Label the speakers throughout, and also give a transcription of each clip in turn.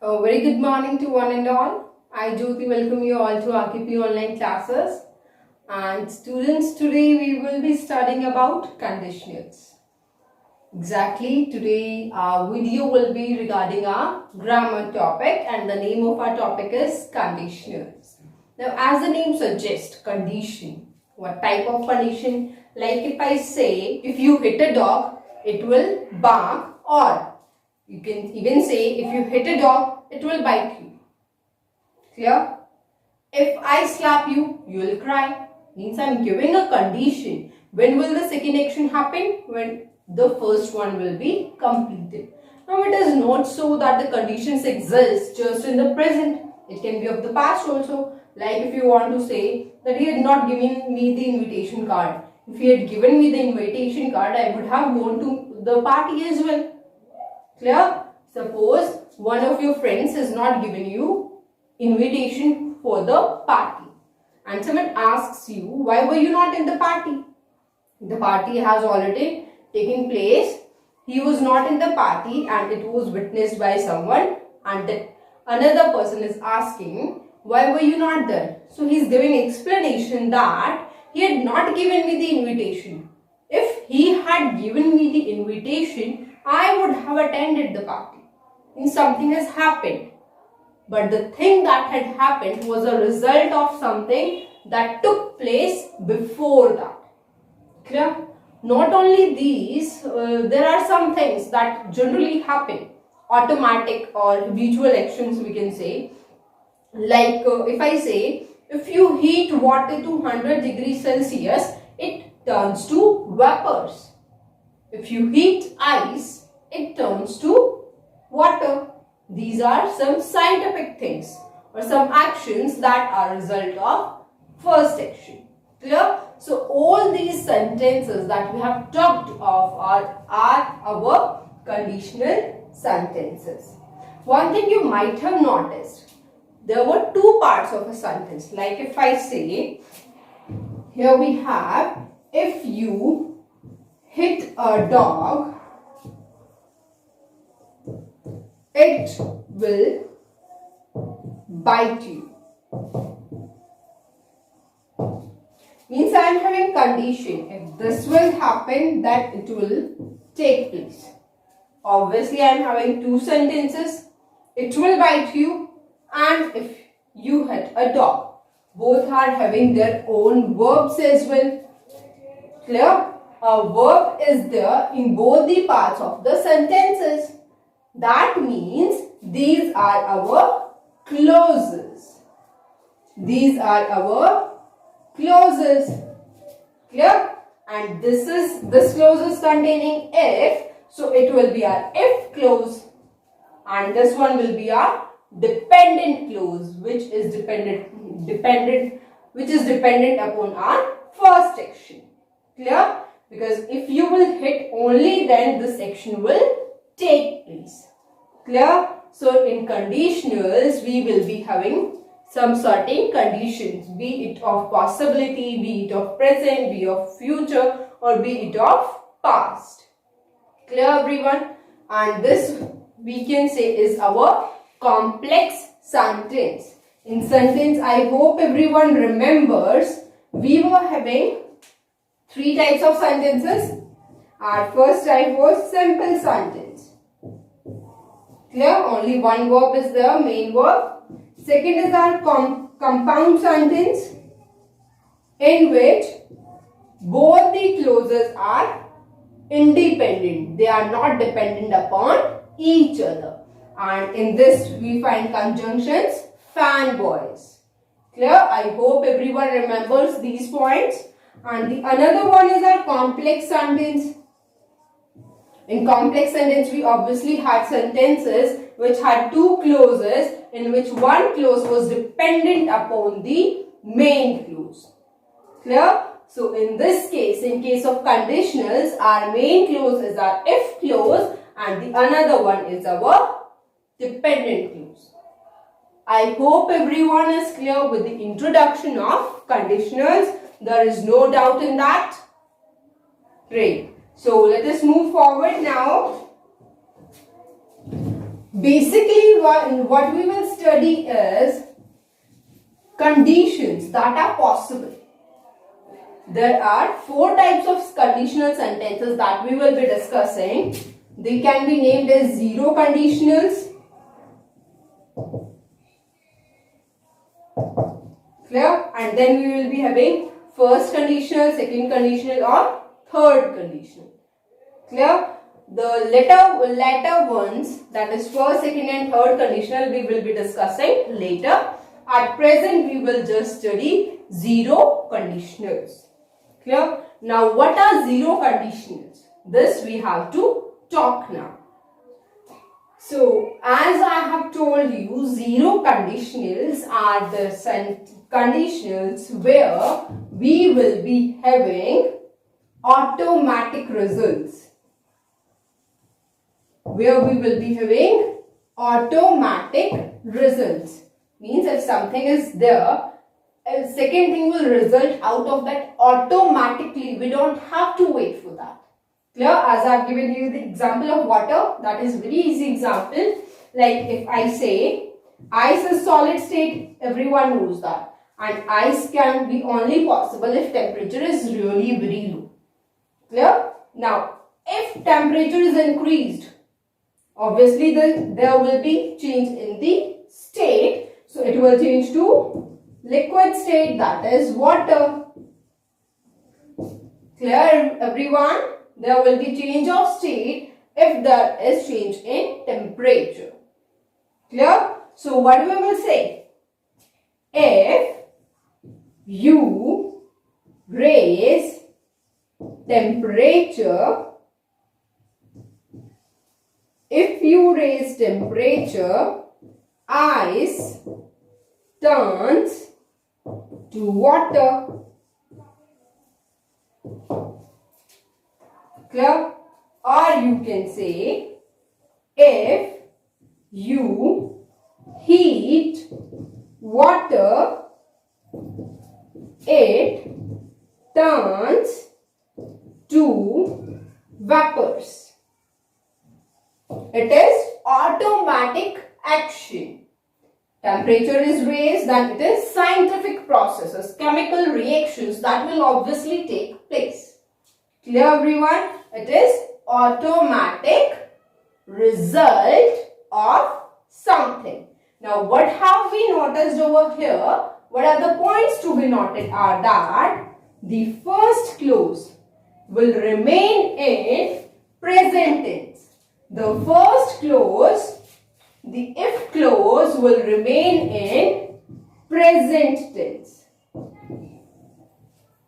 Speaker 1: A very good morning to one and all. I, Jyoti, welcome you all to RKP online classes. And students, today we will be studying about conditionals. Exactly, today our video will be regarding our grammar topic, and the name of our topic is conditionals. Now, as the name suggests, condition. What type of condition? Like if I say, if you hit a dog, it will bark, or you can even say, if you hit a dog, it will bite you. Clear? If I slap you, you will cry. Means I am giving a condition. When will the second action happen? When the first one will be completed. Now it is not so that the conditions exist just in the present. It can be of the past also. Like if you want to say that he had not given me the invitation card. If he had given me the invitation card, I would have gone to the party as well. Clear? Suppose one of your friends has not given you invitation for the party, and someone asks you, why were you not in the party? The party has already taken place. He was not in the party and it was witnessed by someone, and that another person is asking, why were you not there? So he is giving explanation that he had not given me the invitation. If he had given me the invitation, I would have attended the party. And something has happened. But the thing that had happened was a result of something that took place before that. Clear? Not only these, there are some things that generally happen. Automatic or habitual actions we can say. Like if I say, if you heat water to 100 degrees Celsius, it turns to vapors. If you heat ice, it turns to water. These are some scientific things or some actions that are a result of first action. Clear? So all these sentences that we have talked of are our conditional sentences. One thing you might have noticed, there were two parts of a sentence. Like if I say, here we have, if you hit a dog, it will bite you. Means I am having condition. If this will happen, that it will take place. Obviously, I am having two sentences. It will bite you, and if you hit a dog. Both are having their own verbs as well. Clear? A verb is there in both the parts of the sentences. That means these are our clauses. These are our clauses. Clear? And this clause is containing if, so it will be our if clause. And this one will be our dependent clause, which is dependent upon our first action. Clear? Because if you will hit only, then this action will take place. Clear? So in conditionals, we will be having some certain conditions, be it of possibility, be it of present, be it of future, or be it of past. Clear, everyone? And this we can say is our complex sentence. In sentence, I hope everyone remembers, we were having three types of sentences. Our first type was simple sentence. Clear? Only one verb is there, main verb. Second is our compound sentence, in which both the clauses are independent. They are not dependent upon each other. And in this we find conjunctions, fanboys. Clear? I hope everyone remembers these points. And the another one is our complex sentence. In complex sentence, we obviously had sentences which had two clauses, in which one clause was dependent upon the main clause. Clear? So in this case, in case of conditionals, our main clause is our if clause and the another one is our dependent clause. I hope everyone is clear with the introduction of conditionals. There is no doubt in that. Great. So let us move forward now. Basically, what we will study is conditions that are possible. There are 4 types of conditional sentences that we will be discussing. They can be named as zero conditionals. Clear? And then we will be having first conditional, second conditional or third conditional. Clear? The latter ones, that is first, second and third conditional, we will be discussing later. At present, we will just study zero conditionals. Clear? Now, what are zero conditionals? This we have to talk now. So, as I have told you, zero conditionals are the conditionals where we will be having automatic results. Where we will be having automatic results. Means if something is there, a second thing will result out of that automatically. We don't have to wait for that. Clear? As I have given you the example of water, that is very easy example. Like if I say ice is solid state, everyone knows that. And ice can be only possible if temperature is really very low. Clear? Now, if temperature is increased, obviously there will be change in the state. So it will change to liquid state, that is water. Clear, everyone? There will be change of state if there is change in temperature. Clear? So what we will say? If you raise temperature, ice turns to water. Clear? Or you can say, if you heat water, it turns to vapors. It is automatic action. Temperature is raised, then it is scientific processes, chemical reactions that will obviously take place. Clear, everyone? It is automatic result of something. Now, what have we noticed over here? What are the points to be noted are that the first clause will remain in present tense. The first clause, the if clause, will remain in present tense.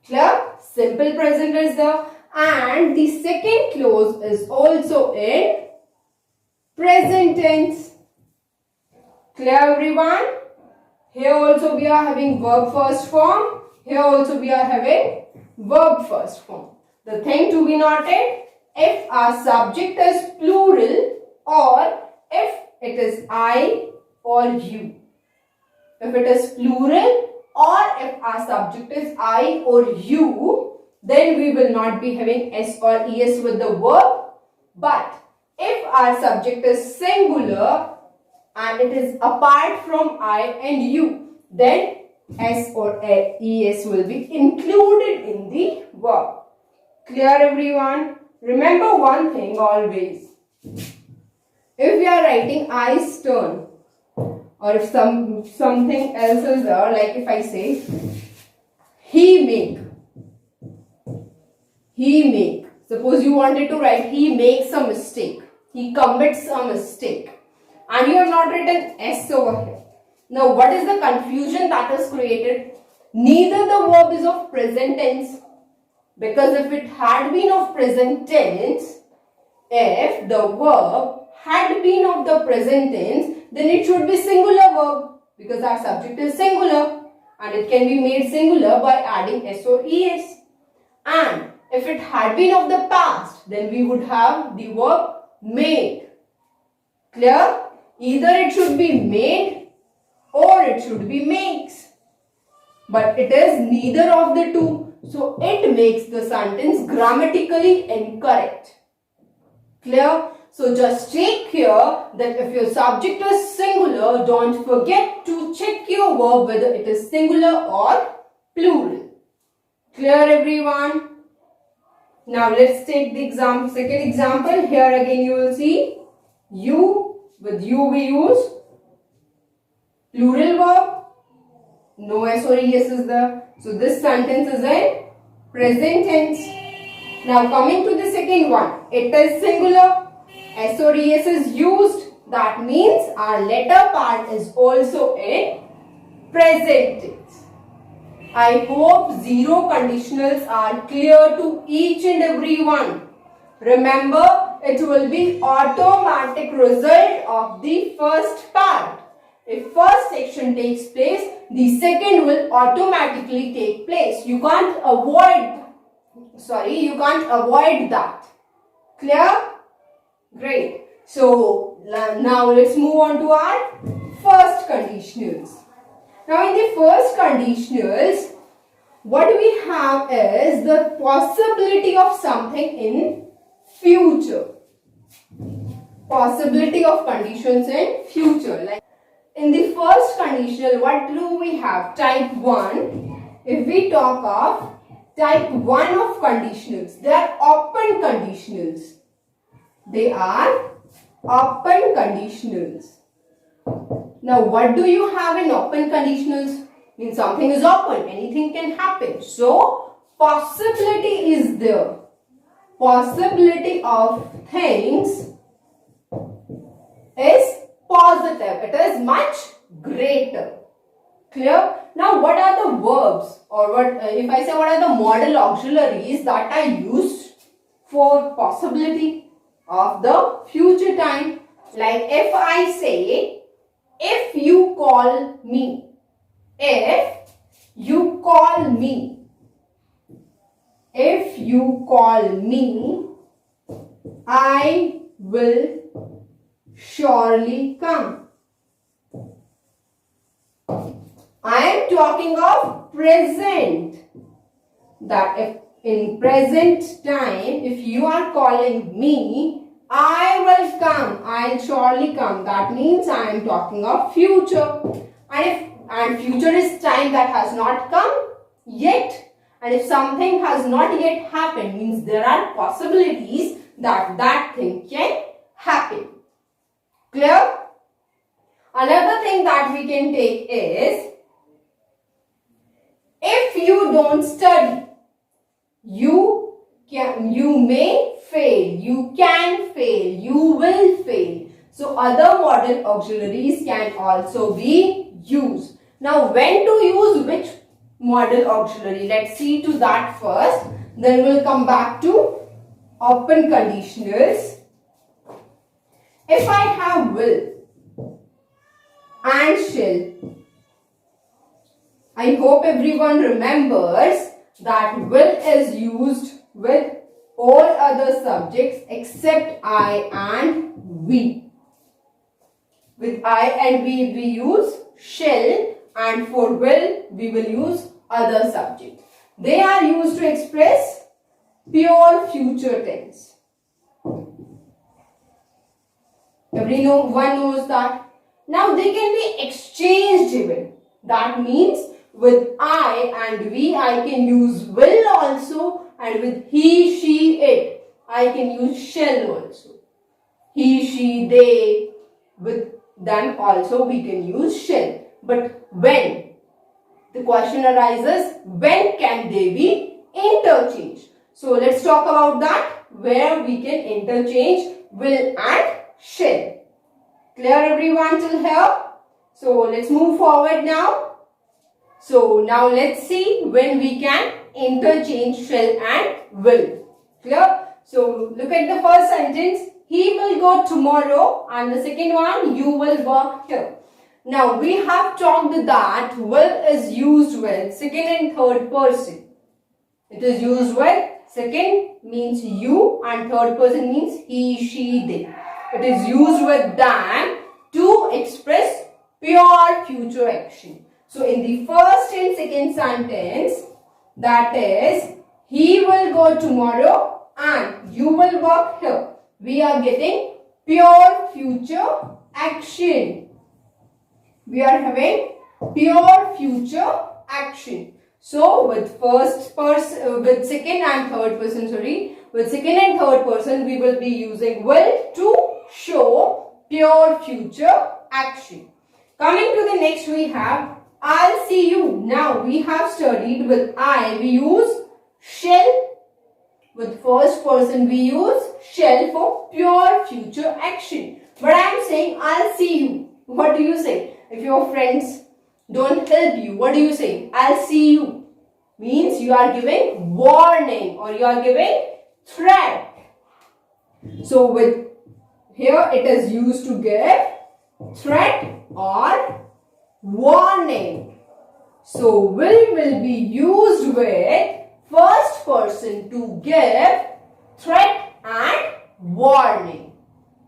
Speaker 1: Clear? Simple present is there. And the second clause is also in present tense. Clear, everyone? Here also we are having verb first form. Here also we are having verb first form. The thing to be noted, if our subject is plural or if it is I or you. If it is plural or if our subject is I or you, then we will not be having S or ES with the verb. But if our subject is singular and it is apart from I and you, then S or ES will be included in the verb. Clear, everyone? Remember one thing always. If we are writing I's turn, or if something else is there, like if I say he make. Suppose you wanted to write he makes a mistake. He commits a mistake. And you have not written S over here. Now what is the confusion that is created? Neither the verb is of present tense. Because if it had been of present tense, if the verb had been of the present tense, then it should be singular verb. Because our subject is singular. And it can be made singular by adding S or ES. And if it had been of the past, then we would have the verb made. Clear? Either it should be made or it should be makes. But it is neither of the two. So it makes the sentence grammatically incorrect. Clear? So just take care that if your subject is singular, don't forget to check your verb whether it is singular or plural. Clear everyone? Now let's take the second example. Here again you will see you. With you we use plural verb. No S or ES is there. So this sentence is in present tense. Now coming to the second one. It is singular. S or ES is used. That means our letter part is also in present tense. I hope zero conditionals are clear to each and every one. Remember, it will be automatic result of the first part. If first section takes place, the second will automatically take place. You can't avoid that. Clear? Great. So now let's move on to our first conditionals. Now in the first conditionals, what we have is the possibility of something in future. Possibility of conditions in future. Like in the first conditional, what do we have? Type 1. If we talk of type 1 of conditionals, they are open conditionals. They are open conditionals. Now, what do you have in open conditionals? Means something is open, anything can happen. So, possibility is there. Possibility of things is positive. It is much greater. Clear? Now, what are the verbs, or if I say what are the modal auxiliaries that are used for possibility of the future time? Like if I say, if you call me. If you call me. If you call me, I will surely come. I am talking of present. That if in present time, if you are calling me, I will come. I will surely come. That means I am talking of future. And future is time that has not come yet. And if something has not yet happened, means there are possibilities that that thing can happen. Clear? Another thing that we can take is, if you don't study, you may fail, you can fail, you will fail. So other modal auxiliaries can also be used. Now when to use which modal auxiliary? Let's see to that first. Then we'll come back to open conditionals. If I have will and shall, I hope everyone remembers that will is used with all other subjects except I and we. With I and we use shall, and for will we will use other subject. They are used to express pure future tense. Everyone knows that. Now they can be exchanged even. That means with I and we, I can use will also, and with he, she, it, I can use shall also. He, she, they, with them also we can use shall. But when? The question arises, when can they be interchanged? So let's talk about that, where we can interchange will and shall. Clear everyone till here? So let's move forward now. So now let's see when we can interchange shall and will. Clear? So look at the first sentence. He will go tomorrow, and the second one, you will work here. Now we have talked that will is used with second and third person. It is used with second means you and third person means he, she, they. It is used with them to express pure future action. So in the first and second sentence, that is, he will go tomorrow and you will work here. We are getting pure future action. We are having pure future action. So with with second and third person, we will be using will to show pure future action. Coming to the next, we have I'll see you. Now we have studied with I, we use shall. With first person, we use shall for pure future action. But I am saying I'll see you. What do you say? If your friends don't help you, what do you say? I'll see you. Means you are giving warning or you are giving threat. So with here it is used to give threat or warning. So will be used with first person to give threat and warning.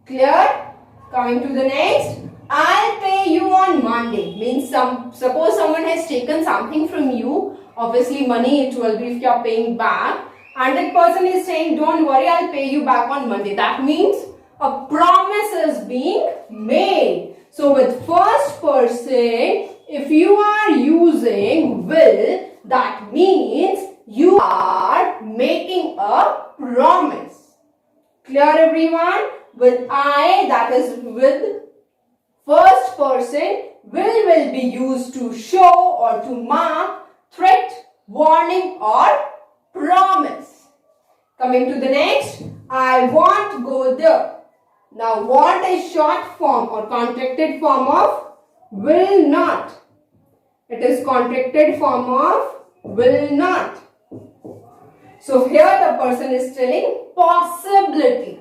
Speaker 1: Clear? Coming to the next. I'll pay you on Monday. Means suppose someone has taken something from you. Obviously money it will be if you are paying back. And that person is saying don't worry, I'll pay you back on Monday. That means a promise is being made. So with first person, if you are using will, that means you are making a promise. Clear everyone? With I, that is with first person, will be used to show or to mark threat, warning or promise. Coming to the next, I won't go there. Now want is short form or contracted form of will not. It is contracted form of will not. So here the person is telling possibility.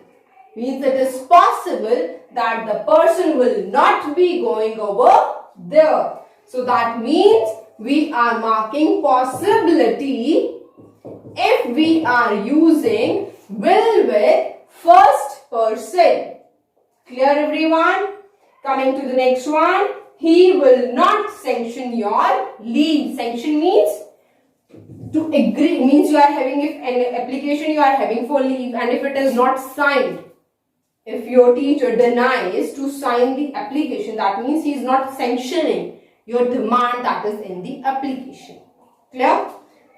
Speaker 1: Means it is possible that the person will not be going over there. So that means we are marking possibility if we are using will with first person. Clear everyone? Coming to the next one. He will not sanction your leave. Sanction means to agree. Means you are having, if an application you are having for leave and if it is not signed. If your teacher denies to sign the application, that means he is not sanctioning your demand that is in the application. Clear?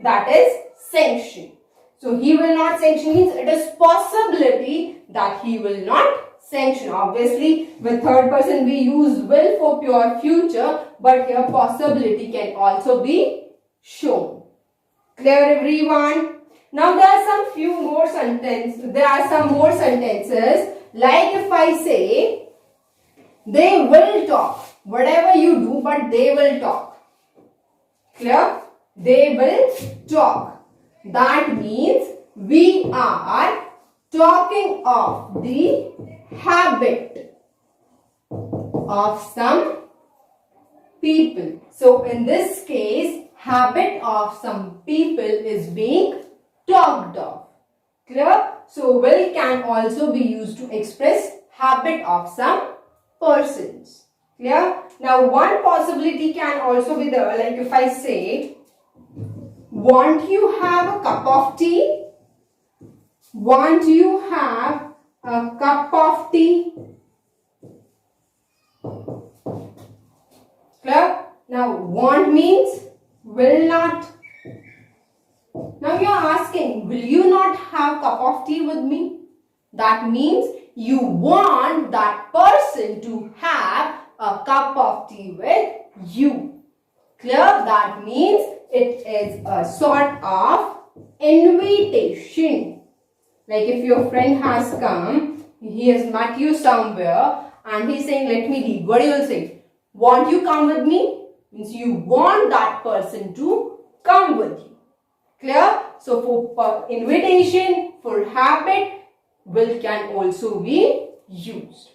Speaker 1: That is sanction. So he will not sanction means it is possibility that he will not sanction. Obviously, with third person we use will for pure future, but here possibility can also be shown. Clear everyone? Now there are some more sentences. Like if I say they will talk. Whatever you do, but they will talk. Clear? They will talk. That means we are talking of the habit of some people. So in this case, habit of some people is being talked of. Clear? So will can also be used to express habit of some persons. Clear? Now one possibility can also be there. Like if I say, won't you have a cup of tea? Won't you have a cup of tea? Clear? Now want means will not. Now you are asking, will you not have cup of tea with me? That means you want that person to have a cup of tea with you. Clear? That means it is a sort of invitation. Like if your friend has come, he has met you somewhere and he's saying, let me leave. What do you say? Won't you come with me? Means you want that person to come with you. Clear? So for invitation, for habit, will can also be used.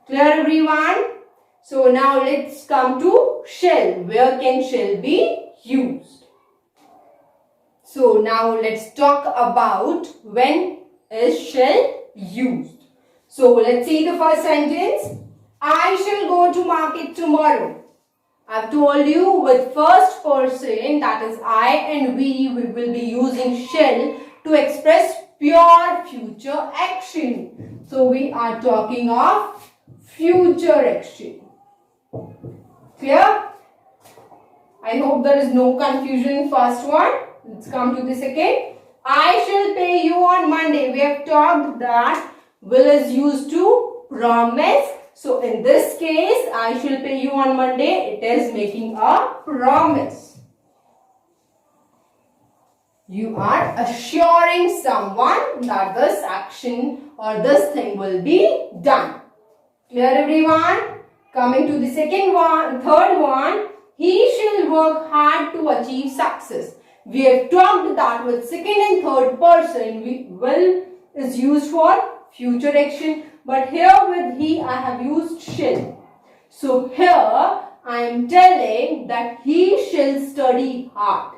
Speaker 1: Clear everyone? So now let's come to shall. Where can shall be used? So now let's talk about when is shall used. So let's see the first sentence. I shall go to market tomorrow. I've told you with first person, that is I and we will be using shall to express pure future action. So we are talking of future action. Clear? I hope there is no confusion in first one. Let's come to the second. I shall pay you on Monday. We have talked that will is used to promise. So in this case, I shall pay you on Monday. It is making a promise. You are assuring someone that this action or this thing will be done. Clear, everyone? Coming to the third one. He shall work hard to achieve success. We have talked that with second and third person, will is used for future action. But here with he, I have used shall. So here, I am telling that he shall study hard.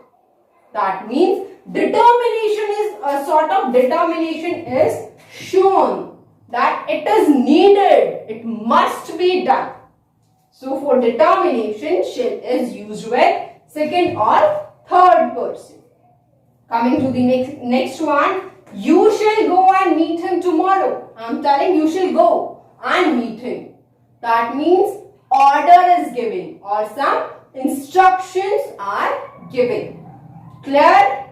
Speaker 1: That means determination is a sort of determination is shown that it is needed. It must be done. So for determination, shall is used with second or third person. Coming to the next one. You shall go and meet him tomorrow. I am telling you shall go and meet him. That means order is given or some instructions are given. Clear?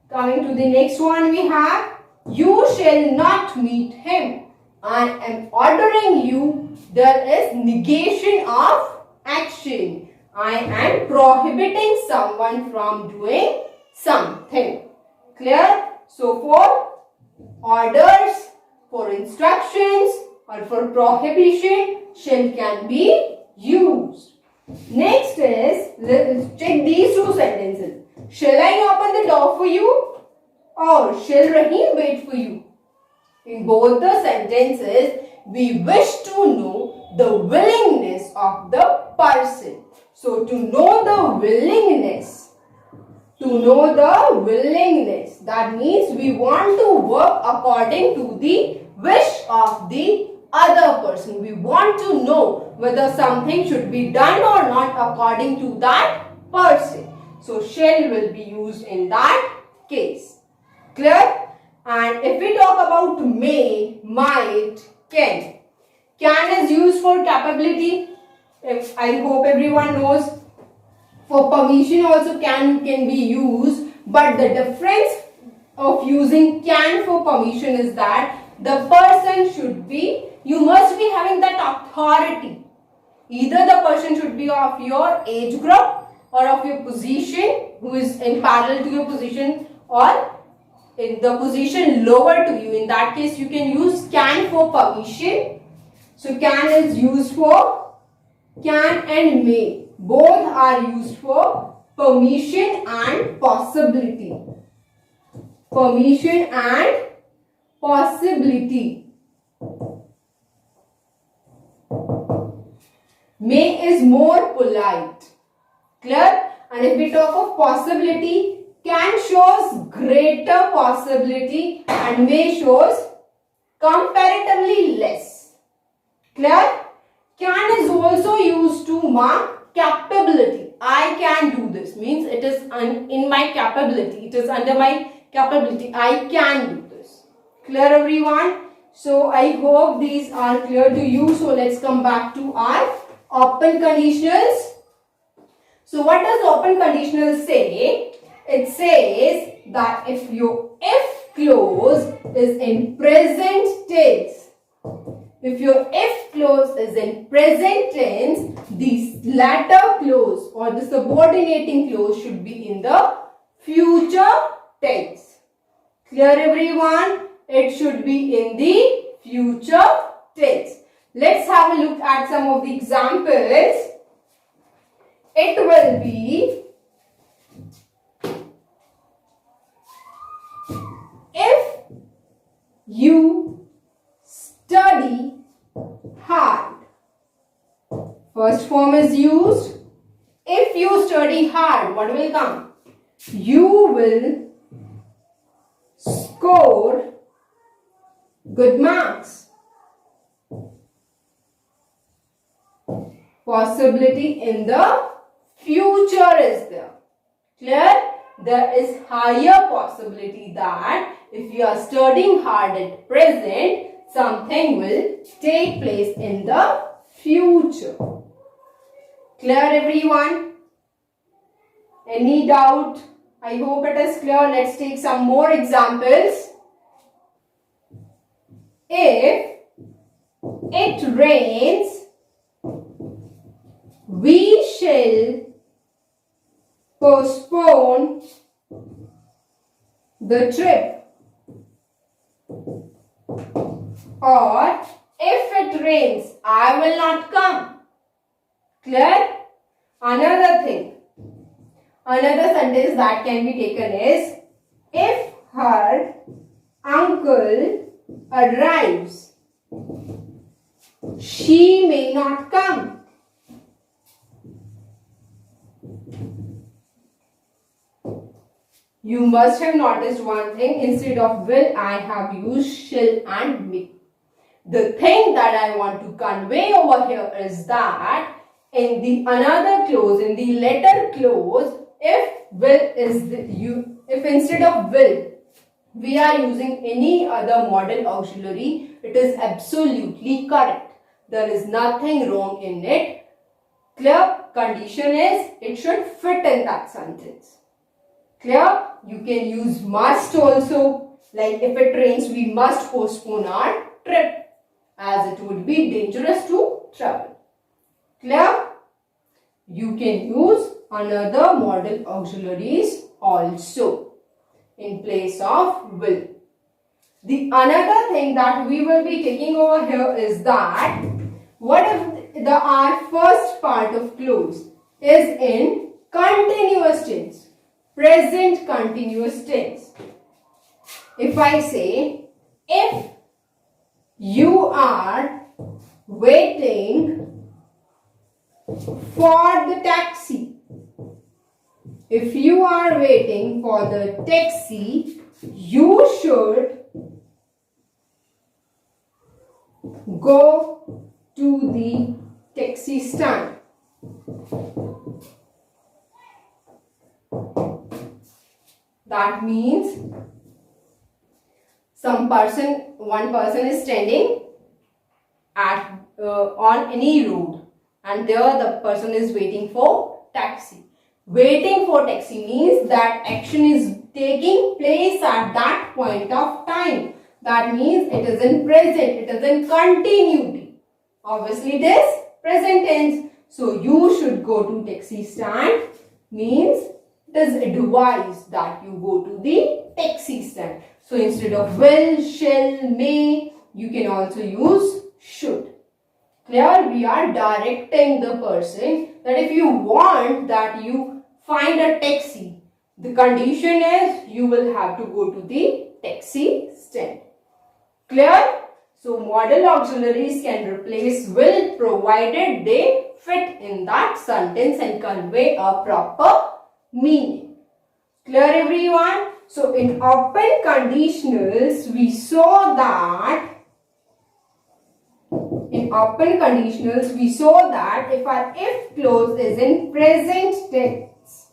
Speaker 1: Coming to the next one we have. You shall not meet him. I am ordering you. There is negation of action. I am prohibiting someone from doing something. Clear? So for orders, for instructions or for prohibition, shall can be used. Next is, let's check these two sentences. Shall I open the door for you? Or shall Rahim wait for you? In both the sentences, we wish to know the willingness of the person. So to know the willingness, that means we want to work according to the wish of the other person. We want to know whether something should be done or not according to that person. So shall will be used in that case. Clear? And if we talk about may, might, can. Can is used for capability. If I hope everyone knows. For permission also can be used. But the difference of using can for permission is that the person should be, you must be having that authority. Either the person should be of your age group or of your position, who is in parallel to your position, or in the position lower to you. In that case, you can use can for permission. So can is used for can and may. Both are used for permission and possibility. Permission and possibility. May is more polite. Clear? And if we talk of possibility, can shows greater possibility and may shows comparatively less. Clear? Can is also used to mark capability. I can do this. Means it is in my capability. It is under my capability. I can do this. Clear, everyone? So I hope these are clear to you. So let's come back to our open conditionals. So what does open conditional say? It says that if your if clause is in present tense, if your if clause is in present tense, the latter clause or the subordinating clause should be in the future tense. Clear, everyone? It should be in the future tense. Let's have a look at some of the examples. It will be if you study hard. First form is used. If you study hard, what will come? You will score good marks. Possibility in the future is there. Clear? There is higher possibility that if you are studying hard at present, something will take place in the future. Clear, everyone? Any doubt? I hope it is clear. Let's take some more examples. If it rains, we shall postpone the trip. Or if it rains, I will not come. Clear? Another thing. Another sentence that can be taken is, if her uncle arrives, she may not come. You must have noticed one thing. Instead of will, I have used shall and may. The thing that I want to convey over here is that in the another clause, in the letter clause, if will is if instead of will we are using any other modal auxiliary, it is absolutely correct. There is nothing wrong in it. Clear? Condition is it should fit in that sentence. Clear? You can use must also. Like if it rains, we must postpone our trip, as it would be dangerous to travel. Clear? You can use another modal auxiliaries also in place of will. The another thing that we will be taking over here is that what if our first part of clause is in continuous tense, present continuous tense. If I say, if you are waiting for the taxi, if you are waiting for the taxi, you should go to the taxi stand. That means one person is standing at on any road, and there the person is waiting for taxi. Waiting for taxi means that action is taking place at that point of time. That means it is in present, it is in continuity. Obviously it is present tense. So you should go to taxi stand means it is advised that you go to the taxi stand. So instead of will, shall, may, you can also use should. Clear? We are directing the person that if you want that you find a taxi, the condition is you will have to go to the taxi stand. Clear? So modal auxiliaries can replace will provided they fit in that sentence and convey a proper meaning. Clear, everyone? So in open conditionals we saw that if our if clause is in present tense,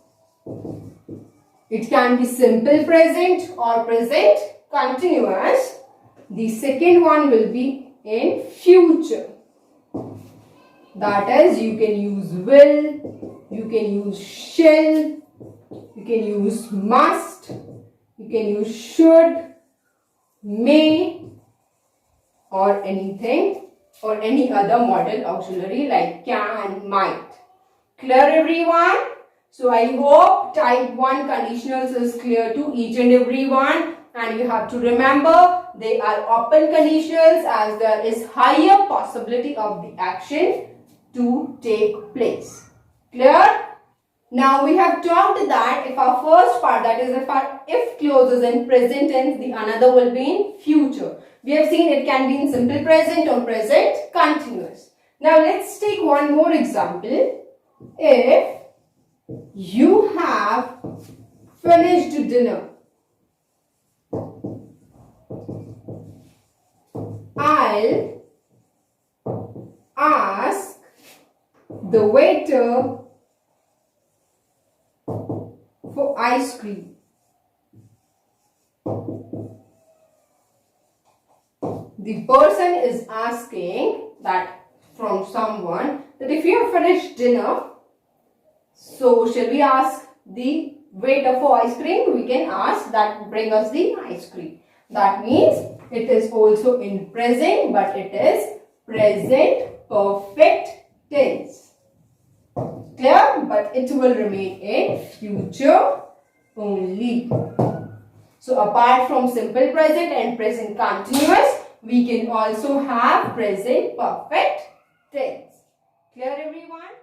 Speaker 1: it can be simple present or present continuous. The second one will be in future. That is, you can use will, you can use shall, you can use must, you can use should, may, or anything, or any other modal auxiliary like can, might. Clear, everyone? So I hope type 1 conditionals is clear to each and everyone, and you have to remember they are open conditionals as there is higher possibility of the action to take place. Clear? Now we have talked that if our first part, that is if our if clause is in present tense, the another will be in future. We have seen it can be in simple present or present continuous. Now let's take one more example. If you have finished dinner, I'll ask the waiter for ice cream. the person is asking that from someone that if you have finished dinner, so shall we ask the waiter for ice cream? We can ask that bring us the ice cream. That means it is also in present, but it is present perfect tense. Clear? But it will remain in future only. So apart from simple present and present continuous, we can also have present perfect tense. Clear everyone?